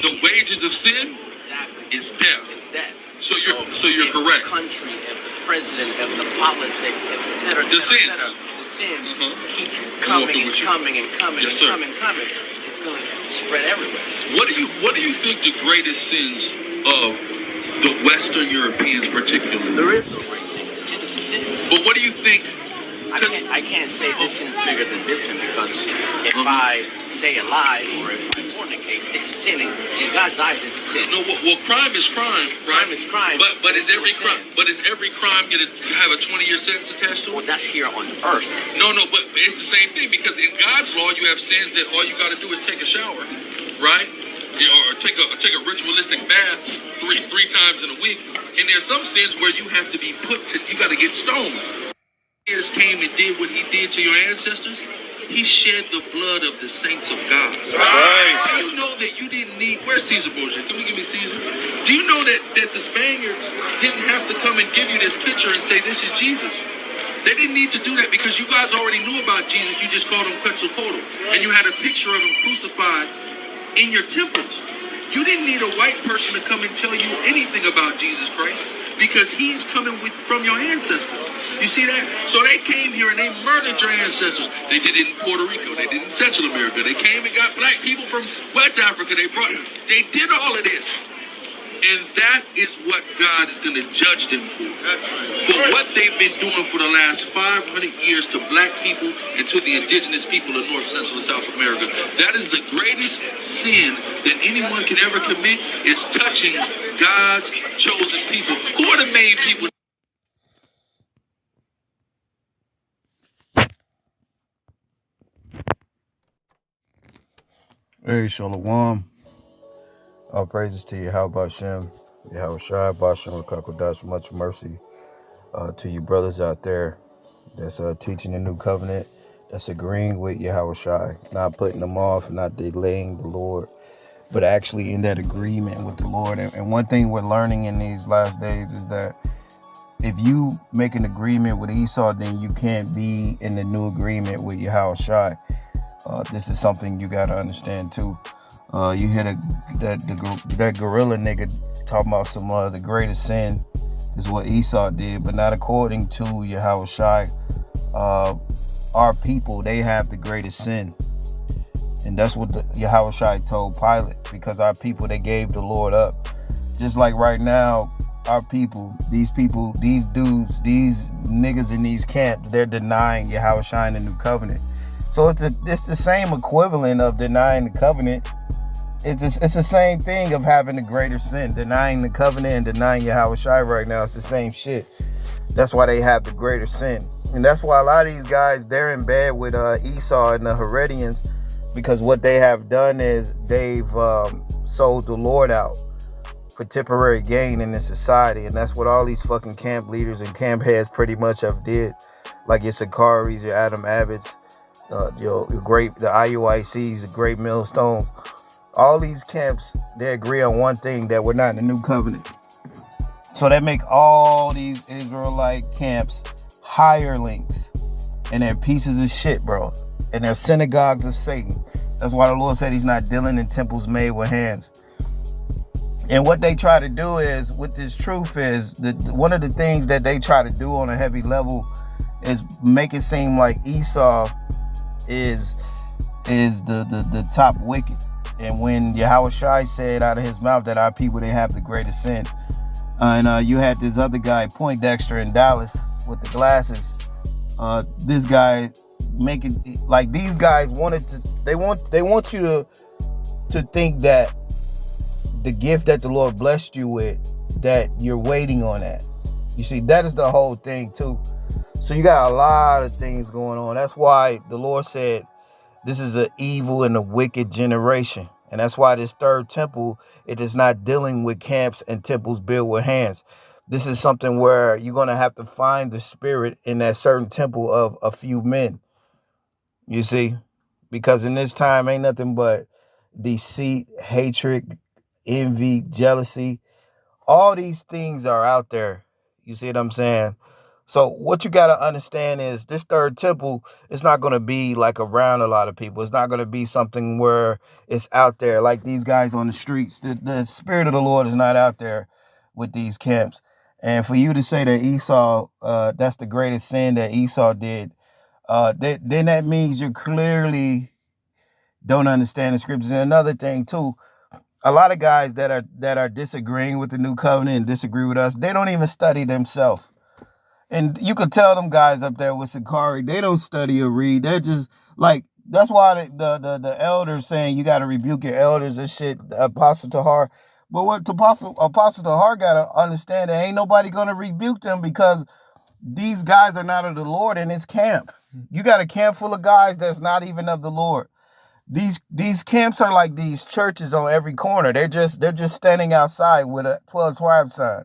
The wages of sin is death. It's death. So you're correct. The country, if the president, if the politics, etc. The sins. The sins keep coming and coming and coming and coming. It's going to spread everywhere. What do you think the greatest sins of the Western Europeans particularly? There is no great sin. The sin is a sin. But what do you think? I can't say this sin is bigger than this sin, because if I say a lie or if I fornicate, it's a sin. In God's eyes, it's a sin. No, well, crime is crime, right? Crime is crime. But is every crime? But is every crime have a 20-year sentence attached to it? Well, that's here on earth. No, but it's the same thing, because in God's law, you have sins that all you got to do is take a shower, right? Or take a ritualistic bath three times in a week. And there's some sins where you have to be you got to get stoned. Came and did what he did to your ancestors. He shed the blood of the saints of God. Right. Do you know that you didn't need... Where's Caesar bullshit? Can we give me Caesar? Do you know that the Spaniards didn't have to come and give you this picture and say, this is Jesus? They didn't need to do that, because you guys already knew about Jesus. You just called him Quetzalcoatl. And you had a picture of him crucified in your temples. You didn't need a white person to come and tell you anything about Jesus Christ, because he's coming from your ancestors. You see that? So they came here and they murdered your ancestors. They did it in Puerto Rico. They did it in Central America. They came and got black people from West Africa. They did all of this. And that is what God is going to judge them for. That's right. For what they've been doing for the last 500 years to black people and to the indigenous people of North, Central, and South America. That is the greatest sin that anyone can ever commit, is touching God's chosen people. Who are the main people? Hey, Shalom. All praises to you. How about Shem? Yahweh Shai, Bashem, Rakakodash. Much mercy to you brothers out there that's teaching the new covenant, that's agreeing with Yahweh Shai, not putting them off, not delaying the Lord, but actually in that agreement with the Lord. And one thing we're learning in these last days is that if you make an agreement with Esau, then you can't be in the new agreement with Yahweh Shai. This is something you got to understand too. You hear that gorilla nigga talking about some the greatest sin is what Esau did, but not according to Yahweh Shai. Our people, they have the greatest sin. And that's what Yahweh Shai told Pilate, because our people, they gave the Lord up. Just like right now, our people, these dudes, these niggas in these camps, they're denying Yahweh Shai in the new covenant. So it's the same equivalent of denying the covenant. It's the same thing of having the greater sin, denying the covenant and denying Yahweh Shai right now. It's the same shit. That's why they have the greater sin. And that's why a lot of these guys, they're in bed with Esau and the Herodians, because what they have done is they've sold the Lord out for temporary gain in this society. And that's what all these fucking camp leaders and camp heads pretty much have did. Like your Sakaris, your Adam Abbotts, the IUICs, the Great Millstones. All these camps, they agree on one thing, that we're not in the new covenant. So they make all these Israelite camps hirelings, and they're pieces of shit, bro. And they're synagogues of Satan. That's why the Lord said he's not dealing in temples made with hands. And what they try to do is, with this truth, is that one of the things that they try to do on a heavy level is make it seem like Esau is the top wicked. And when Yahweh Shai said out of his mouth that our people, they have the greatest sin. And you had this other guy, Poindexter in Dallas, with the glasses. This guy making, like, these guys they want you to think that the gift that the Lord blessed you with, that you're waiting on that. You see, that is the whole thing too. So you got a lot of things going on. That's why the Lord said, this is an evil and a wicked generation. And that's why this third temple, it is not dealing with camps and temples built with hands. This is something where you're going to have to find the spirit in that certain temple of a few men. You see? Because in this time, ain't nothing but deceit, hatred, envy, jealousy. All these things are out there. You see what I'm saying? So what you got to understand is this third temple is not going to be like around a lot of people. It's not going to be something where it's out there like these guys on the streets. The Spirit of the Lord is not out there with these camps. And for you to say that Esau, that's the greatest sin that Esau did, then that means you clearly don't understand the scriptures. And another thing too, a lot of guys that are disagreeing with the new covenant and disagree with us, they don't even study themselves. And you could tell them guys up there with Sakari, they don't study or read. They're just like, that's why the elders saying you got to rebuke your elders and shit, Apostle Tahar. But what Apostle Tahar got to understand, that ain't nobody going to rebuke them because these guys are not of the Lord in his camp. You got a camp full of guys that's not even of the Lord. These camps are like these churches on every corner. They're just standing outside with a 12 tribe sign.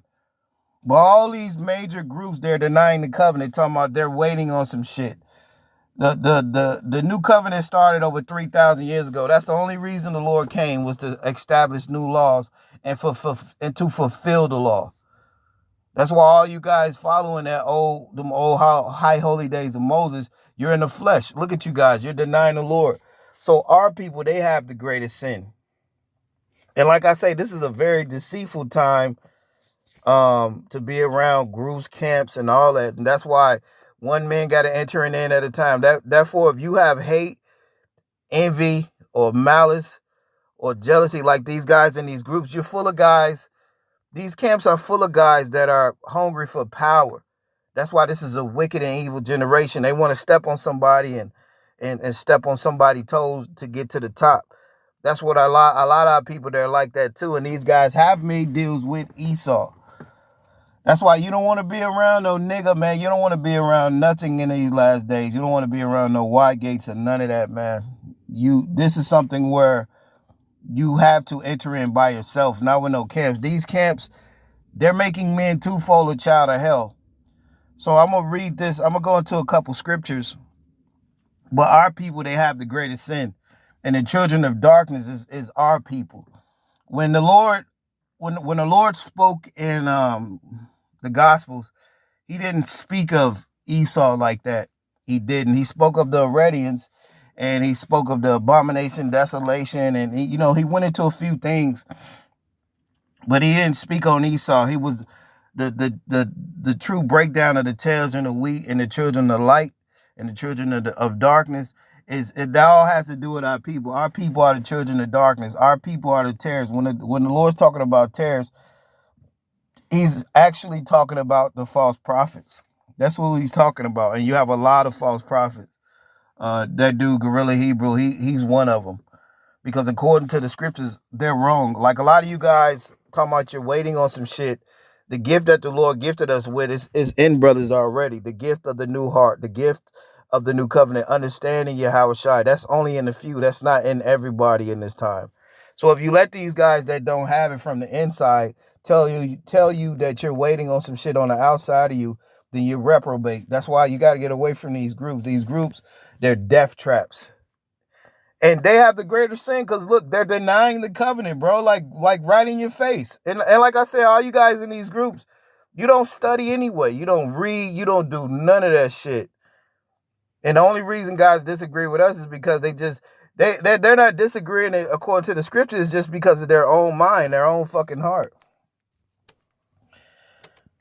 But all these major groups, they're denying the covenant, talking about they're waiting on some shit. The new covenant started over 3,000 years ago. That's the only reason the Lord came, was to establish new laws and to fulfill the law. That's why all you guys following them old high holy days of Moses, you're in the flesh. Look at you guys, you're denying the Lord. So our people, they have the greatest sin. And like I say, this is a very deceitful time to be around groups, camps, and all that. And that's why one man got to enter in at a time. Therefore, if you have hate, envy, or malice, or jealousy like these guys in these groups, you're full of guys. These camps are full of guys that are hungry for power. That's why this is a wicked and evil generation. They want to step on somebody and step on somebody's toes to get to the top. That's what a lot of people, they're like that too. And these guys have made deals with Esau. That's why you don't want to be around no nigga, man. You don't want to be around nothing in these last days. You don't want to be around no wide gates and none of that, man. This is something where you have to enter in by yourself, not with no camps. These camps, they're making men twofold a child of hell. So I'm going to read this. I'm going to go into a couple scriptures. But our people, they have the greatest sin. And the children of darkness is our people. When the Lord spoke in the Gospels, he didn't speak of Esau like that. He didn't. He spoke of the Aradians, and he spoke of the abomination, desolation, and he went into a few things, but he didn't speak on Esau. He was the true breakdown of the tares and the wheat and the children of light and the children of darkness. That all has to do with our people. Our people are the children of darkness. Our people are the tares. When the Lord's talking about tares, he's actually talking about the false prophets. That's what he's talking about. And you have a lot of false prophets. That dude, Gorilla Hebrew, he's one of them. Because according to the scriptures, they're wrong. Like a lot of you guys talking about you're waiting on some shit. The gift that the Lord gifted us with is in brothers already. The gift of the new heart, the gift of the new covenant, understanding Yahushua. That's only in the few. That's not in everybody in this time. So if you let these guys that don't have it from the inside tell you that you're waiting on some shit on the outside of you, then you reprobate. That's why you got to get away from these groups. These groups, they're death traps. And they have the greater sin because, look, they're denying the covenant, bro, like right in your face. And like I said, all you guys in these groups, you don't study anyway. You don't read. You don't do none of that shit. And the only reason guys disagree with us is because they're not disagreeing according to the scriptures. It's just because of their own mind, their own fucking heart.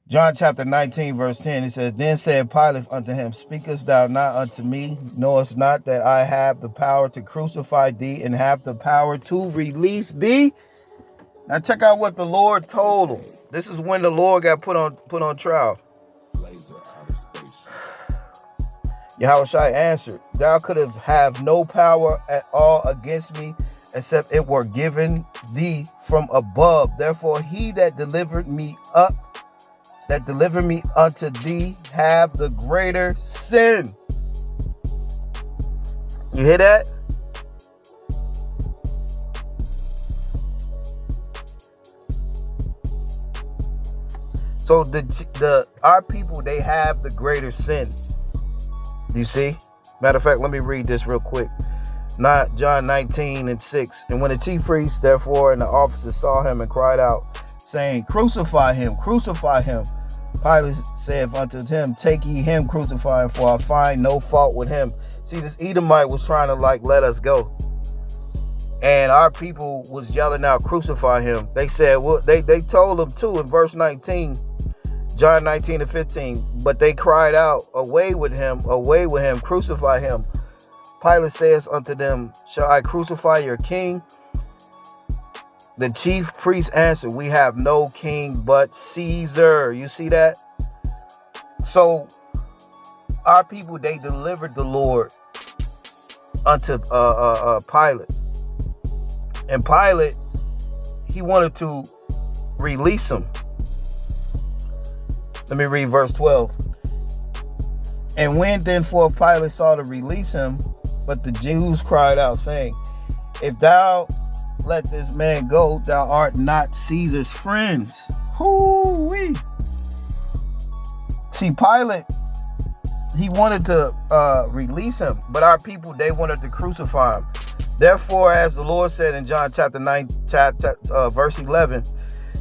John chapter 19, verse 10, it says, Then said Pilate unto him, Speakest thou not unto me? Knowest not that I have the power to crucify thee and have the power to release thee? Now check out what the Lord told him. This is when the Lord got put on trial. Yahushua answered, Thou couldst have no power at all against me, except it were given thee from above. Therefore he that delivered me unto thee have the greater sin. You hear that? So our people, they have the greater sin. You see? Matter of fact, let me read this real quick. John 19 and 6. And when the chief priest, therefore, and the officers saw him and cried out, saying, Crucify him, crucify him. Pilate saith unto him, take ye him, crucify him, for I find no fault with him. See, this Edomite was trying to let us go. And our people was yelling out, crucify him. They said, well, they told him too in verse 19, John 19-15, but they cried out, away with him, crucify him. Pilate says unto them, shall I crucify your king? The chief priest answered, we have no king but Caesar. You see that? So our people, they delivered the Lord unto Pilate. And Pilate, he wanted to release him. Let me read verse 12. And when then forth Pilate saw to release him, but the Jews cried out, saying, if thou let this man go, thou art not Caesar's friends. Hoo-wee. See, Pilate, he wanted to release him, but our people, they wanted to crucify him. Therefore, as the Lord said in John chapter 9, verse 11,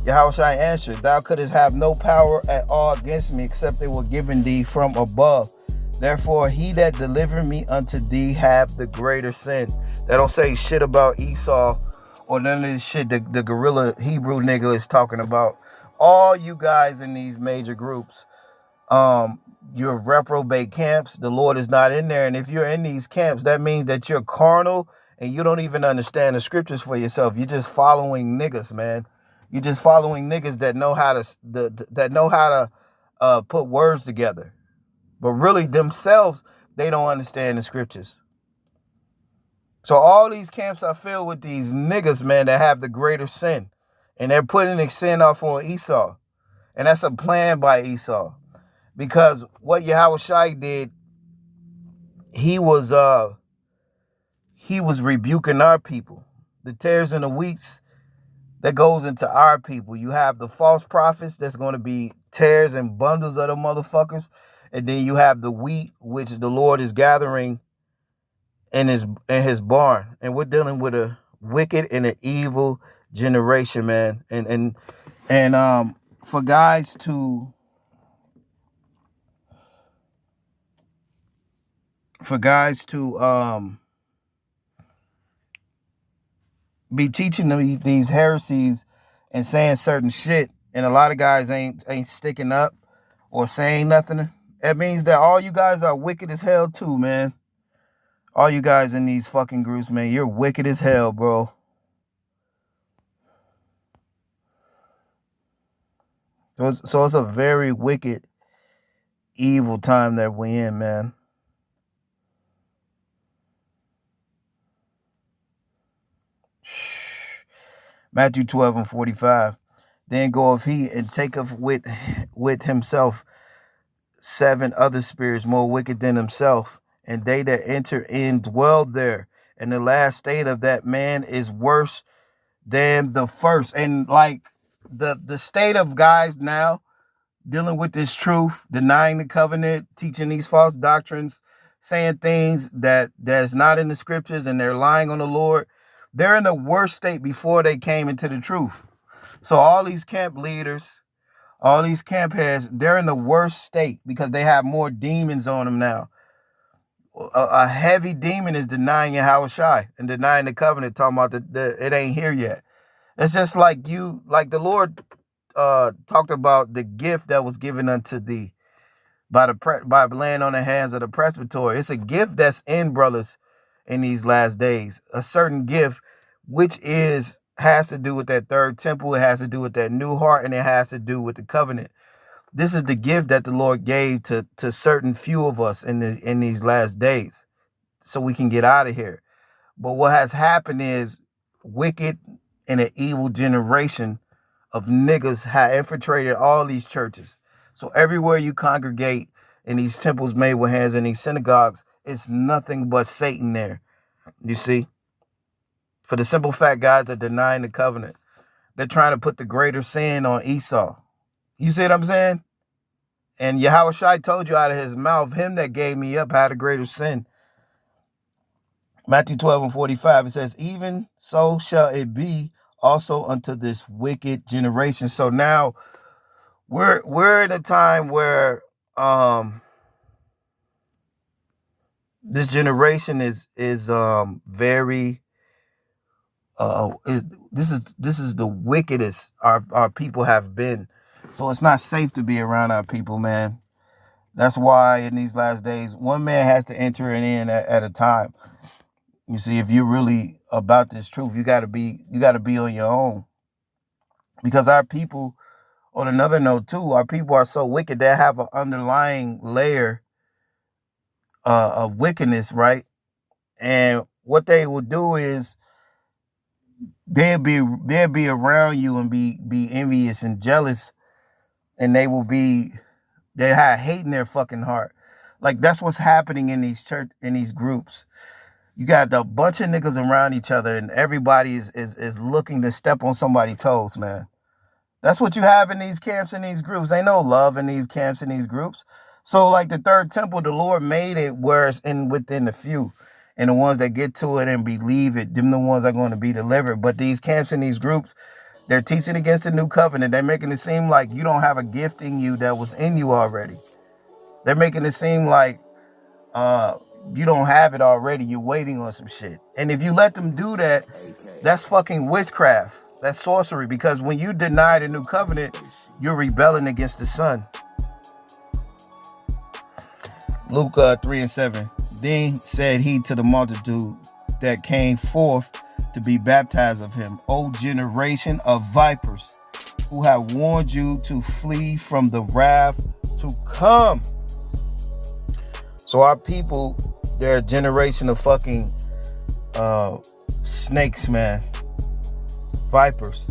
Yahushua answered, thou couldst have no power at all against me, except they were given thee from above. Therefore, he that delivered me unto thee have the greater sin. They don't say shit about Esau or none of this shit the gorilla Hebrew nigga is talking about. All you guys in these major groups, you're reprobate camps. The Lord is not in there. And if you're in these camps, that means that you're carnal and you don't even understand the scriptures for yourself. You're just following niggas, man. You're just following niggas that know how to put words together. But really themselves, they don't understand the scriptures. So all these camps are filled with these niggas, man, that have the greater sin. And they're putting the sin off on Esau. And that's a plan by Esau. Because what Yahushua did, he was rebuking our people. The tares and the wheats that goes into our people. You have the false prophets that's going to be tares and bundles of the motherfuckers. And then you have the wheat, which the Lord is gathering in his barn. And we're dealing with a wicked and an evil generation, man. And for guys to be teaching these heresies and saying certain shit, and a lot of guys ain't sticking up or saying nothing, that means that all you guys are wicked as hell too, man. All you guys in these fucking groups, man, you're wicked as hell, bro. So it's a very wicked, evil time that we're in, man. Matthew 12:45. Then goeth he and taketh with himself 7 other spirits more wicked than himself, and they that enter in dwell there. And the last state of that man is worse than the first. And like the state of guys now dealing with this truth, denying the covenant, teaching these false doctrines, saying things that's not in the scriptures, and they're lying on the Lord. They're in the worst state before they came into the truth. So all these camp leaders, all these camp heads, they're in the worst state because they have more demons on them now. A heavy demon is denying Yahushua and denying the covenant, talking about it ain't here yet. It's just like the Lord talked about the gift that was given unto thee by laying on the hands of the presbytery. It's a gift that's in, brothers, in these last days. A certain gift, which has to do with that third temple. It has to do with that new heart, and it has to do with the covenant. This is the gift that the Lord gave to certain few of us in these last days, so we can get out of here. But what has happened is wicked and an evil generation of niggas have infiltrated all these churches. So everywhere you congregate in these temples made with hands, in these synagogues, it's nothing but Satan there. You see? For the simple fact, guys are denying the covenant. They're trying to put the greater sin on Esau. You see what I'm saying? And Yahushua told you out of his mouth, him that gave me up had a greater sin. Matthew 12:45, it says, even so shall it be also unto this wicked generation. So now we're in a time where this generation is very this is the wickedest our people have been. So it's not safe to be around our people, man. That's why in these last days, one man has to enter it in at a time. You see, if you're really about this truth, you gotta be on your own. Because our people, on another note too, our people are so wicked they have an underlying layer of wickedness, right? And what they will do is they'll be around you and be envious and jealous, and they have hate in their fucking heart. Like that's what's happening in these groups. You got a bunch of niggas around each other, and everybody is looking to step on somebody's toes, man. That's what you have in these camps and these groups. Ain't no love in these camps and these groups. So like the third temple, the Lord made it where it's within the few. And the ones that get to it and believe it, them the ones that are going to be delivered. But these camps and these groups, they're teaching against the new covenant. They're making it seem like you don't have a gift in you that was in you already. They're making it seem like you don't have it already. You're waiting on some shit. And if you let them do that, that's fucking witchcraft. That's sorcery. Because when you deny the new covenant, you're rebelling against the Son. Luke 3:7. Then said he to the multitude that came forth to be baptized of him, O generation of vipers, who have warned you to flee from the wrath to come. So our people, they're a generation of fucking snakes, man. Vipers.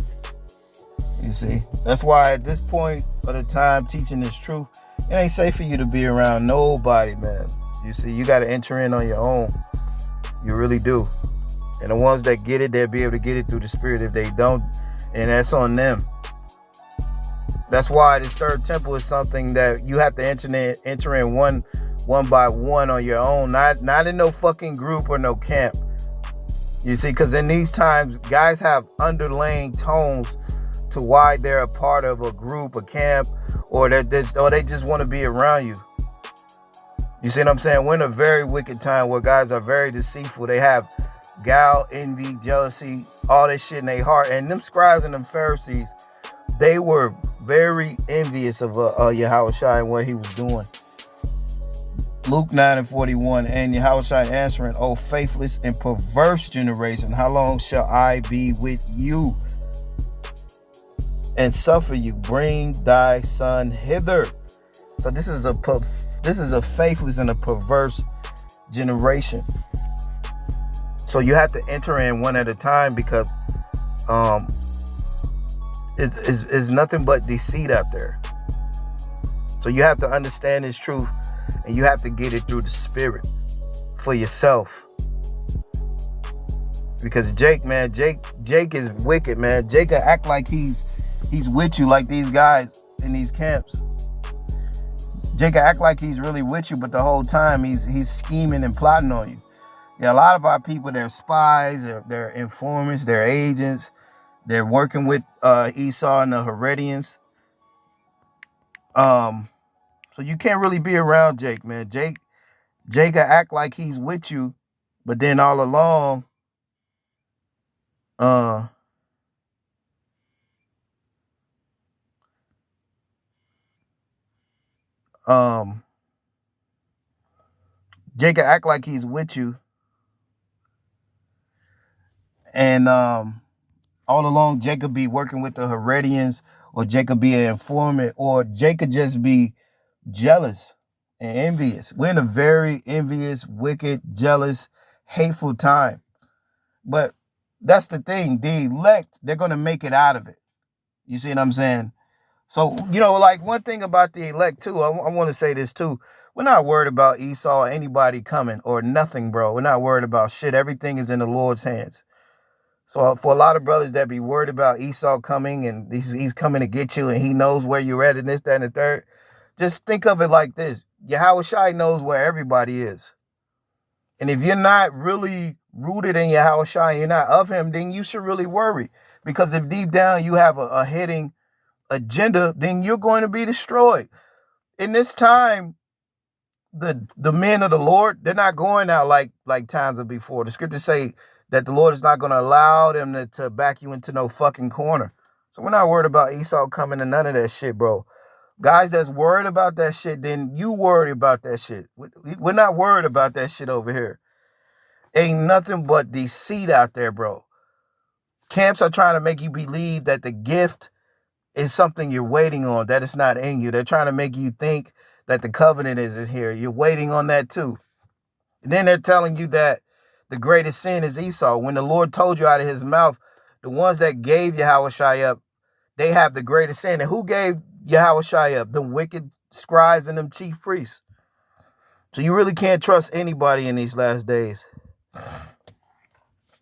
You see? That's why at this point of the time teaching this truth, it ain't safe for you to be around nobody, man. You see, you got to enter in on your own. You really do. And the ones that get it, they'll be able to get it through the Spirit. If they don't, and that's on them. That's why this third temple is something that you have to enter in one by one on your own, not in no fucking group or no camp. You see, because in these times, guys have underlying tones to why they're a part of a group, a camp, or they just want to be around you. You see what I'm saying? We're in a very wicked time where guys are very deceitful. They have guile, envy, jealousy, all this shit in their heart. And them scribes and them Pharisees, they were very envious of Yahushua and what he was doing. Luke 9:41, and Yahushua answering, O faithless and perverse generation, how long shall I be with you and suffer you? Bring thy son hither. So this is a faithless and a perverse generation. So you have to enter in one at a time, because it's nothing but deceit out there. So you have to understand this truth, and you have to get it through the Spirit for yourself. Because Jake is wicked, man. Jake will act like he's with you, like these guys in these camps. Jake will act like he's really with you, but the whole time he's scheming and plotting on you. Yeah, a lot of our people, they're spies, they're informants, they're agents. They're working with Esau and the Herodians. So you can't really be around Jake, man. Jake will act like he's with you, but then all along, Jake will act like he's with you, and all along Jake could be working with the Herodians, or Jake could be an informant, or Jake could just be jealous and envious. We're in a very envious, wicked, jealous, hateful time. But that's the thing. The elect, they're going to make it out of it. You see what I'm saying? So, like one thing about the elect too, I want to say this too. We're not worried about Esau or anybody coming or nothing, bro. We're not worried about shit. Everything is in the Lord's hands. So for a lot of brothers that be worried about Esau coming and he's coming to get you and he knows where you're at and this, that, and the third, just think of it like this. Yahushua knows where everybody is. And if you're not really rooted in Yahushua, you're not of him, then you should really worry. Because if deep down you have a hidden agenda, then you're going to be destroyed. In this time, the men of the Lord, they're not going out like times of before. The scriptures say that the Lord is not going to allow them to back you into no fucking corner. So we're not worried about Esau coming to none of that shit, bro. Guys that's worried about that shit, then you worry about that shit. We're not worried about that shit over here. Ain't nothing but deceit out there, bro. Camps are trying to make you believe that the gift is something you're waiting on, that it's not in you. They're trying to make you think that the covenant isn't here. You're waiting on that too. And then they're telling you that the greatest sin is Esau. When the Lord told you out of his mouth, the ones that gave Yahushua up, they have the greatest sin. And who gave Yahushua up? Them wicked scribes and them chief priests. So you really can't trust anybody in these last days.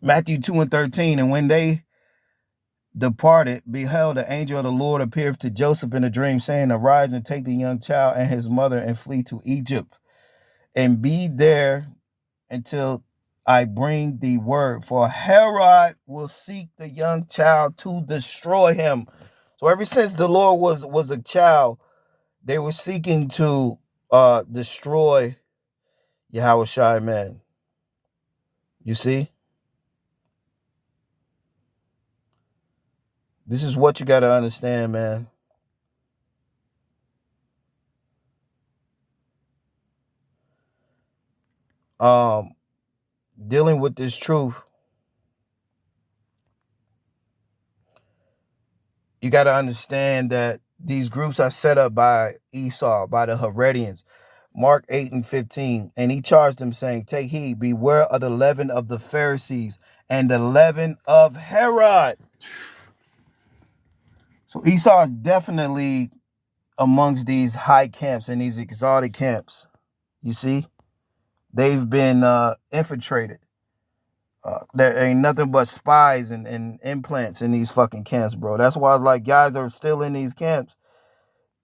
Matthew 2:13, and when they departed, beheld, the angel of the Lord appeared to Joseph in a dream, saying, arise and take the young child and his mother and flee to Egypt, and be there until I bring thee word, for Herod will seek the young child to destroy him. So ever since the Lord was a child, they were seeking to destroy Yahushua, man. You see? This is what you got to understand, man. Dealing with this truth, you got to understand that these groups are set up by Esau, by the Herodians. Mark 8:15, and he charged them, saying, take heed, beware of the leaven of the Pharisees and the leaven of Herod. So Esau is definitely amongst these high camps and these exalted camps. You see, they've been infiltrated. There ain't nothing but spies and implants in these fucking camps, bro. That's why it's like guys are still in these camps.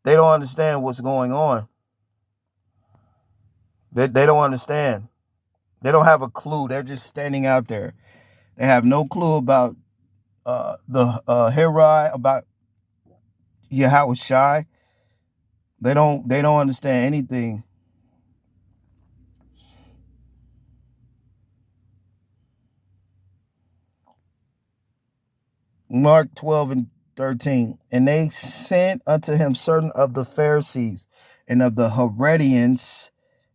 They don't understand what's going on. They don't understand. They don't have a clue. They're just standing out there. They have no clue about the Herod, about Yahushua. They don't understand anything. Mark 12:13, and they sent unto him certain of the Pharisees and of the Herodians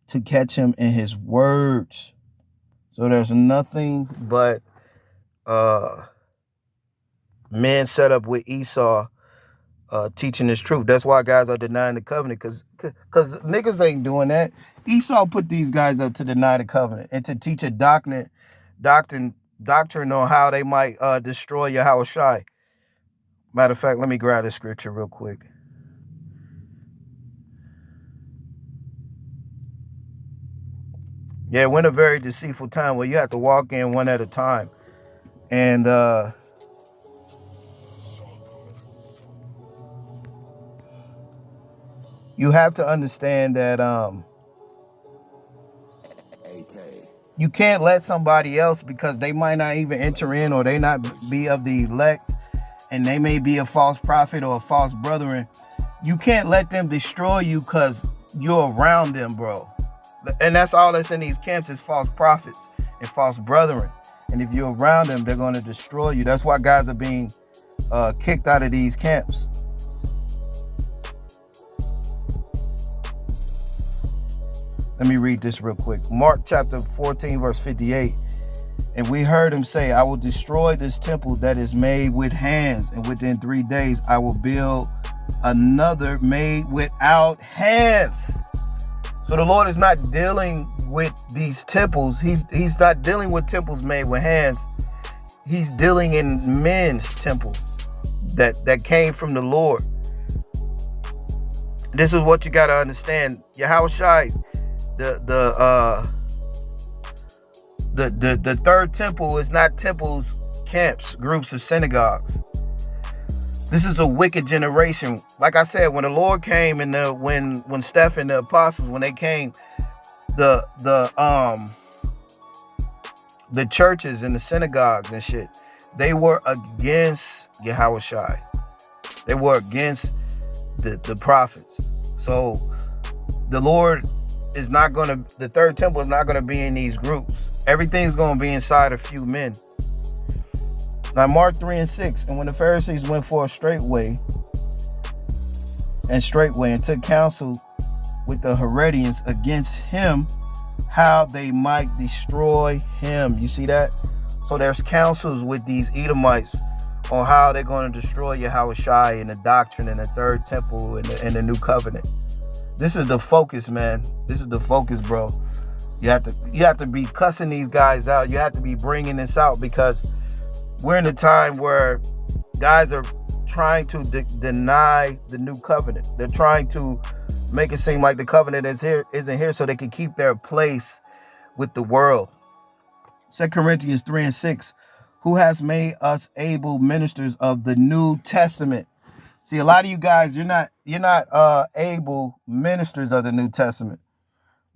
to catch him in his words. So there's nothing but men set up with Esau teaching this truth. That's why guys are denying the covenant, because niggas ain't doing that. Esau put these guys up to deny the covenant and to teach a doctrine on how they might destroy Yahushua. Matter of fact, let me grab this scripture real quick. Yeah, we're in a very deceitful time where you have to walk in one at a time. And you have to understand that you can't let somebody else, because they might not even enter in, or they not be of the elect, and they may be a false prophet or a false brethren. You can't let them destroy you because you're around them, bro. And that's all that's in these camps, is false prophets and false brethren. And if you're around them, they're going to destroy you. That's why guys are being kicked out of these camps. Let me read this real quick. Mark chapter 14, verse 58. And we heard him say, I will destroy this temple that is made with hands, and within 3 days I will build another made without hands. So the Lord is not dealing with these temples. He's not dealing with temples made with hands. He's dealing in men's temple that came from the Lord. This is what you got to understand. Yahushua, the third temple is not temples, camps, groups of synagogues. This is a wicked generation. Like I said, when the Lord came, and when Steph and the apostles, when they came, the churches and the synagogues and shit, they were against Yahushua. They were against the prophets. So the Lord is not going to, the third temple is not going to be in these groups. Everything's going to be inside a few men. Now Mark 3:6, and when the Pharisees went forth straightway and took counsel with the Herodians against him, how they might destroy him. You see that? So there's counsels with these Edomites on how they're going to destroy Yahushua and the doctrine and the third temple and the new covenant. This is the focus, man. This is the focus, bro. You have to be cussing these guys out. You have to be bringing this out, because we're in a time where guys are trying to deny the new covenant. They're trying to make it seem like the covenant isn't here so they can keep their place with the world. 2 Corinthians 3:6, who has made us able ministers of the New Testament. See, a lot of you guys, you're not able ministers of the New Testament.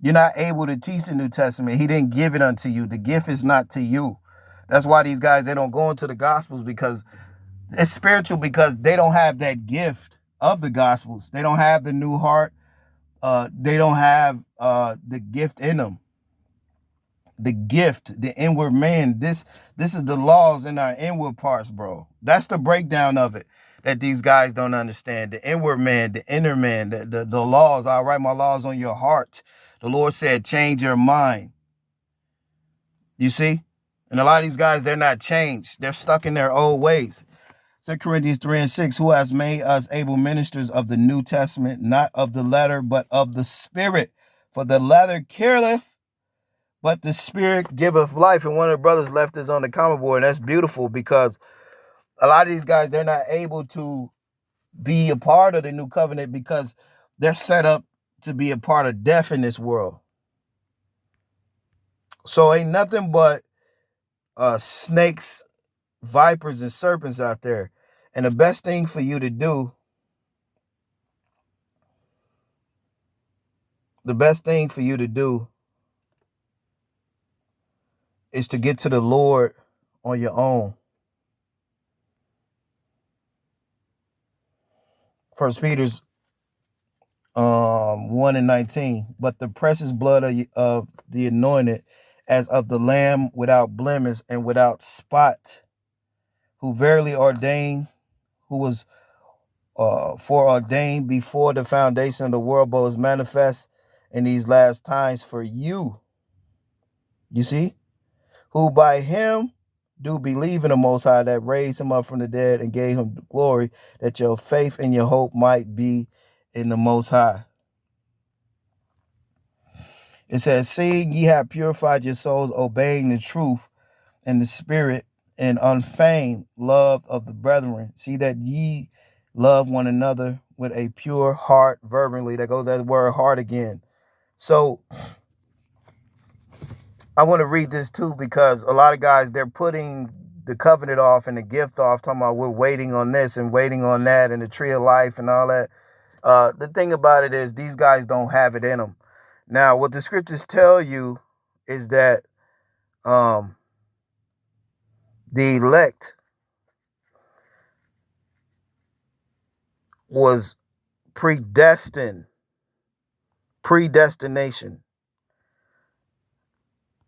You're not able to teach the New Testament. He didn't give it unto you. The gift is not to you. That's why these guys, they don't go into the Gospels, because it's spiritual, because they don't have that gift of the Gospels. They don't have the new heart. They don't have the gift in them. The gift, the inward man. This is the laws in our inward parts, bro. That's the breakdown of it that these guys don't understand. The inward man, the inner man, the laws. I'll write my laws on your heart. The Lord said, change your mind. You see? And a lot of these guys, they're not changed. They're stuck in their old ways. 2 Corinthians 3:6, who has made us able ministers of the New Testament, not of the letter, but of the Spirit. For the letter killeth, but the Spirit giveth life. And one of the brothers left this on the comment board, and that's beautiful, because a lot of these guys, they're not able to be a part of the new covenant because they're set up to be a part of death in this world. So ain't nothing but snakes, vipers, and serpents out there. And the best thing for you to do, is to get to the Lord on your own. 1 Peter's 1:19. But the precious blood of the anointed, as of the Lamb without blemish and without spot, who verily ordained, who was foreordained before the foundation of the world, but was manifest in these last times for you. You see? Who by him do believe in the Most High, that raised him up from the dead and gave him glory, that your faith and your hope might be in the Most High. It says, seeing ye have purified your souls, obeying the truth and the Spirit, and unfeigned love of the brethren. See that ye love one another with a pure heart fervently. That goes that word heart again. So I want to read this too, because a lot of guys, they're putting the covenant off and the gift off, talking about we're waiting on this and waiting on that and the tree of life and all that. The thing about it is these guys don't have it in them. Now, what the scriptures tell you is that the elect was predestination.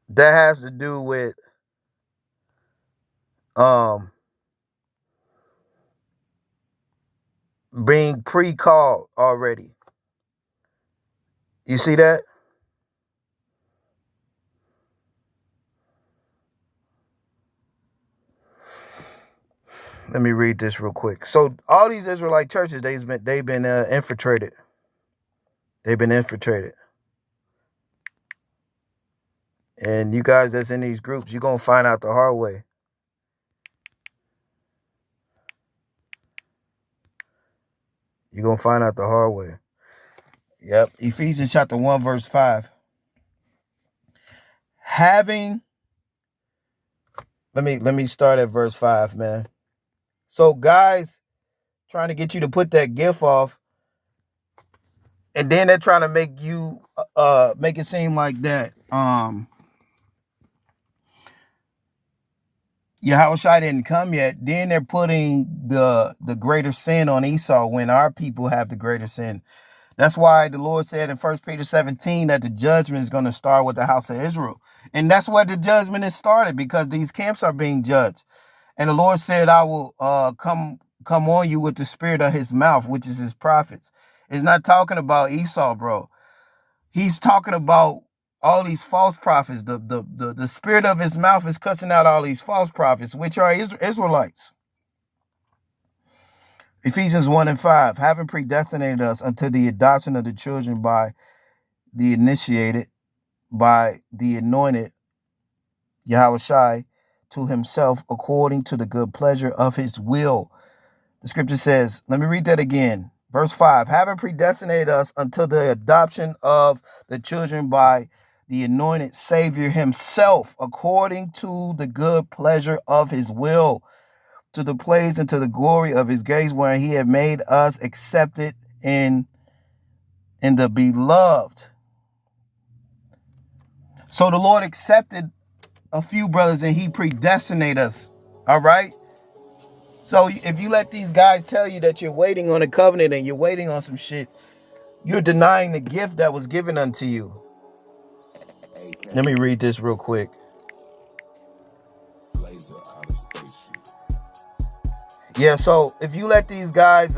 That has to do with being pre-called already. You see that? Let me read this real quick. So all these Israelite churches, they've been infiltrated. They've been infiltrated. And you guys that's in these groups, you're going to find out the hard way. You're going to find out the hard way. Yep. Ephesians chapter 1, verse 5. Let me start at verse 5, man. So guys trying to get you to put that gift off, and then they're trying to make you make it seem like that Yahushua didn't come yet. Then they're putting the greater sin on Esau when our people have the greater sin. That's why the Lord said in 1 Peter 17 that the judgment is going to start with the house of Israel. And that's where the judgment is started, because these camps are being judged. And the Lord said, I will come on you with the spirit of his mouth, which is his prophets. It's not talking about Esau, bro. He's talking about all these false prophets. The spirit of his mouth is cussing out all these false prophets, which are Israelites. Ephesians 1:5, having predestinated us unto the adoption of the children by the initiated, by the anointed Yahushua to himself, according to the good pleasure of his will. The scripture says, let me read that again. Verse 5, having predestinated us unto the adoption of the children by the anointed Savior himself, according to the good pleasure of his will, to the praise and to the glory of his grace, where he had made us accepted in the beloved. So the Lord accepted a few brothers and he predestinated us. All right. So if you let these guys tell you that you're waiting on a covenant and you're waiting on some shit, you're denying the gift that was given unto you. Let me read this real quick. Yeah, so if you let these guys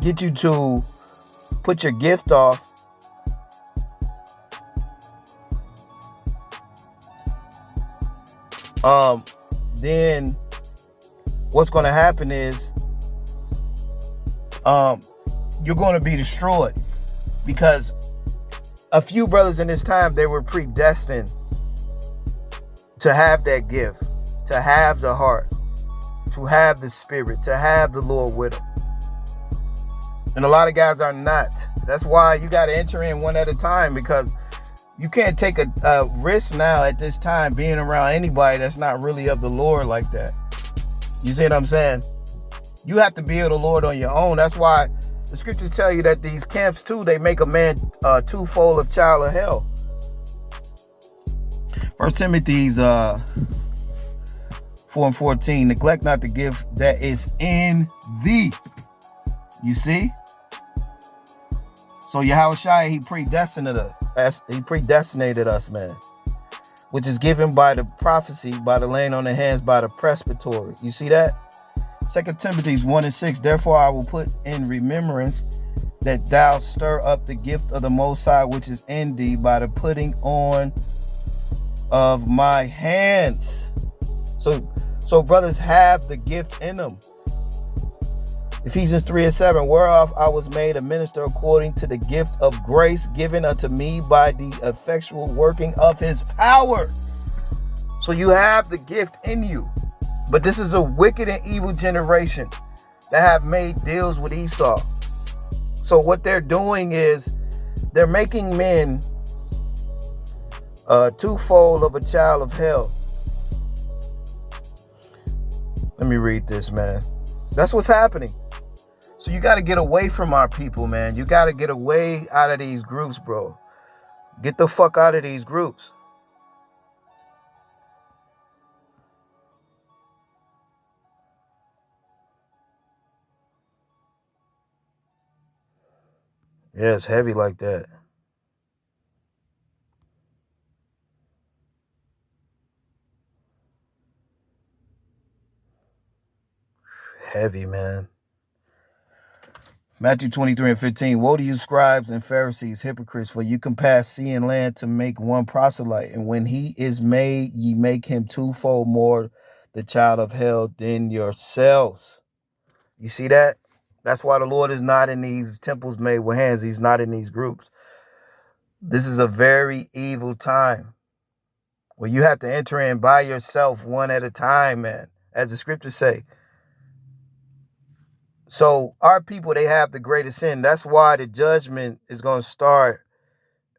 get you to put your gift off, then what's going to happen is you're going to be destroyed, because a few brothers in this time, they were predestined to have that gift, to have the heart, to have the spirit, to have the Lord with them. And a lot of guys are not. That's why you got to enter in one at a time, because you can't take a risk now at this time being around anybody that's not really of the Lord like that. You see what I'm saying? You have to be of the Lord on your own. That's why the scriptures tell you that these camps too, they make a man twofold of child of hell. 1 Timothy's 4:14, neglect not the gift that is in thee. You see? So Yahushua, he predestinated us, man, which is given by the prophecy, by the laying on the hands, by the presbytery. You see that? 2 Timothy 1:6, therefore I will put in remembrance that thou stir up the gift of the Most High, which is in thee, by the putting on of my hands. So brothers have the gift in them. Ephesians 3:7, whereof I was made a minister according to the gift of grace given unto me by the effectual working of his power. So you have the gift in you. But this is a wicked and evil generation that have made deals with Esau. So what they're doing is they're making men twofold of a child of hell. Let me read this, man. That's what's happening. So you got to get away from our people, man. You got to get away out of these groups, bro. Get the fuck out of these groups. Yeah, it's heavy like that. Heavy, man. Matthew 23:15, woe to you, scribes and Pharisees, hypocrites, for you compass sea and land to make one proselyte, and when he is made, ye make him twofold more the child of hell than yourselves. You see that? That's why the Lord is not in these temples made with hands. He's not in these groups. This is a very evil time where you have to enter in by yourself, one at a time, man, as the scriptures say. So our people, they have the greatest sin. That's why the judgment is going to start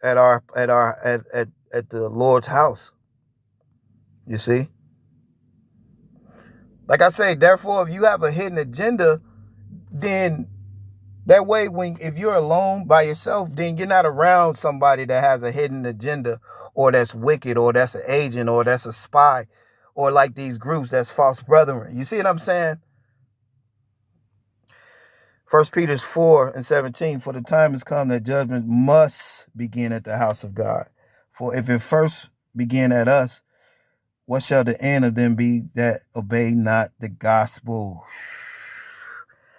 at the Lord's house. You see? Like I say, therefore, if you have a hidden agenda, then that way, if you're alone by yourself, then you're not around somebody that has a hidden agenda, or that's wicked, or that's an agent, or that's a spy, or like these groups that's false brethren. You see what I'm saying? 1 Peter 4:17, for the time has come that judgment must begin at the house of God. For if it first begin at us, what shall the end of them be that obey not the gospel?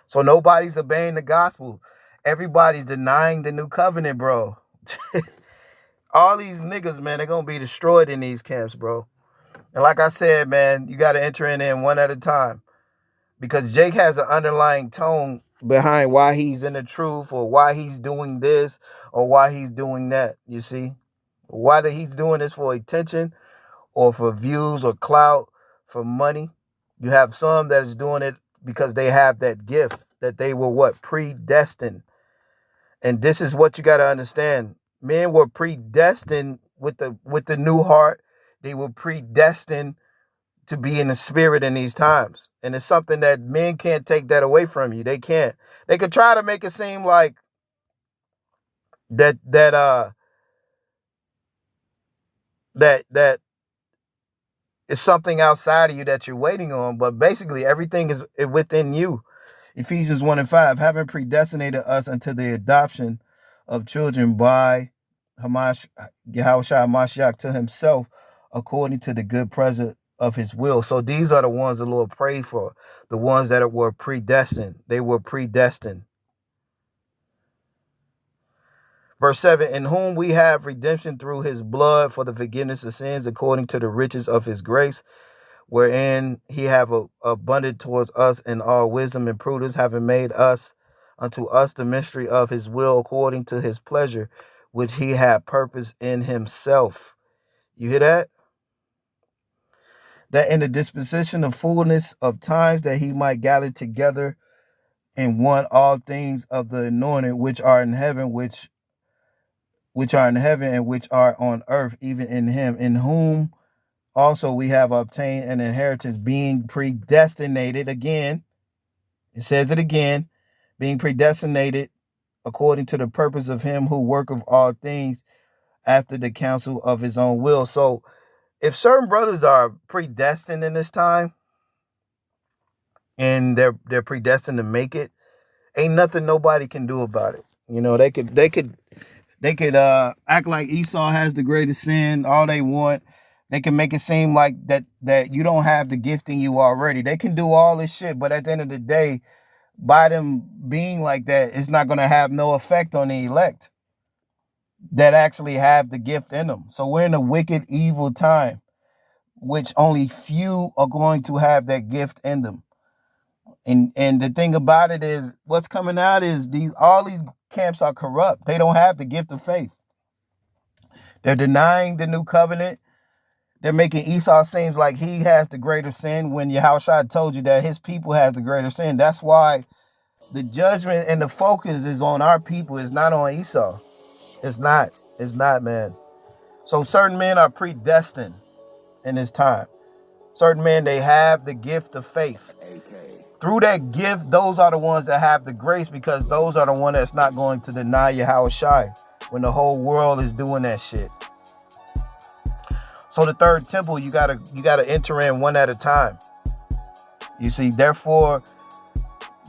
So nobody's obeying the gospel. Everybody's denying the new covenant, bro. All these niggas, man, they're going to be destroyed in these camps, bro. And like I said, man, you got to enter in one at a time. Because Jake has an underlying tone behind why he's in the truth, or why he's doing this, or why he's doing that, you see? Whether he's doing this for attention, or for views, or clout, for money. You have some that is doing it because they have that gift, that they were what? Predestined. And this is what you got to understand. Men were predestined with the new heart. They were predestined to be in the spirit in these times. And it's something that men can't take that away from you. They can't. They could try to make it seem like that is something outside of you that you're waiting on, but basically everything is within you. Ephesians 1:5, having predestinated us unto the adoption of children by Yahushua Mashiach to himself, according to the good pleasure of his will. So these are the ones the Lord prayed for, the ones that were predestined. They were predestined. Verse 7, in whom we have redemption through his blood for the forgiveness of sins, according to the riches of his grace, wherein he have abundant towards us in all wisdom and prudence, having made us unto us the mystery of his will, according to his pleasure, which he had purposed in himself. You hear that? That in the disposition of fullness of times, that he might gather together in one all things of the anointed, which are in heaven, which are in heaven and which are on earth, even in him, in whom also we have obtained an inheritance, being predestinated. Again, it says it again, being predestinated according to the purpose of him who worketh all things after the counsel of his own will. So if certain brothers are predestined in this time and they're predestined to make it, ain't nothing nobody can do about it. You know, they could act like Esau has the greatest sin all they want. They can make it seem like that you don't have the gifting you already. They can do all this shit, but at the end of the day, by them being like that, it's not going to have no effect on the elect that actually have the gift in them. So we're in a wicked, evil time, which only few are going to have that gift in them. And the thing about it is, what's coming out is all these camps are corrupt. They don't have the gift of faith. They're denying the new covenant. They're making Esau seems like he has the greater sin when Yahushua told you that his people has the greater sin. That's why the judgment and the focus is on our people. It's not on Esau. It's not, man. So certain men are predestined in this time. Certain men, they have the gift of faith. Through that gift, those are the ones that have the grace, because those are the ones that's not going to deny Yahushua when the whole world is doing that shit. So the third temple, you gotta enter in one at a time. You see, therefore,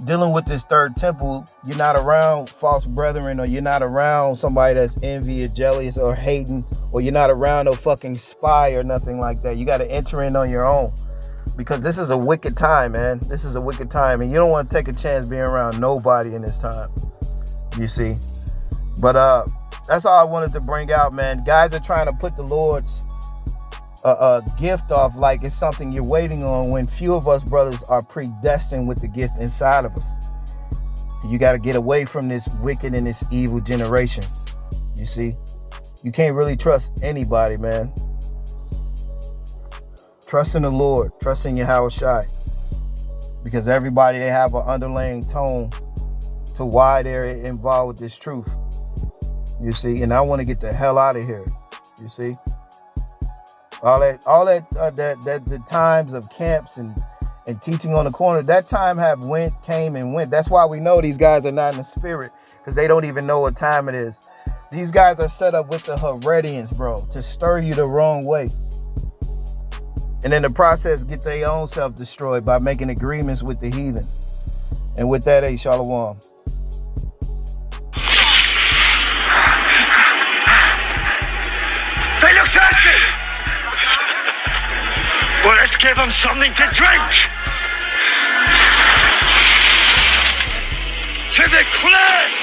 dealing with this third temple, you're not around false brethren, or you're not around somebody that's envy or jealous or hating, or you're not around no fucking spy or nothing like that. You got to enter in on your own, because this is a wicked time, man. This is a wicked time, and you don't want to take a chance being around nobody in this time. You see, but that's all I wanted to bring out, man. Guys are trying to put the Lord's gift off like it's something you're waiting on, when few of us brothers are predestined with the gift inside of us. You got to get away from this wicked and this evil generation. You see, you can't really trust anybody, man. Trust in the Lord, trust in Yahushua, because everybody, they have an underlying tone to why they're involved with this truth. You see, and I want to get the hell out of here. You see, all that the times of camps and teaching on the corner, that time came and went. That's why we know these guys are not in the spirit, because they don't even know what time it is. These guys are set up with the Herodians, bro, to stir you the wrong way. And in the process, get their own self destroyed by making agreements with the heathen. And with that, hey, Shalom. They look thirsty! Well, let's give them something to drink! To the clan!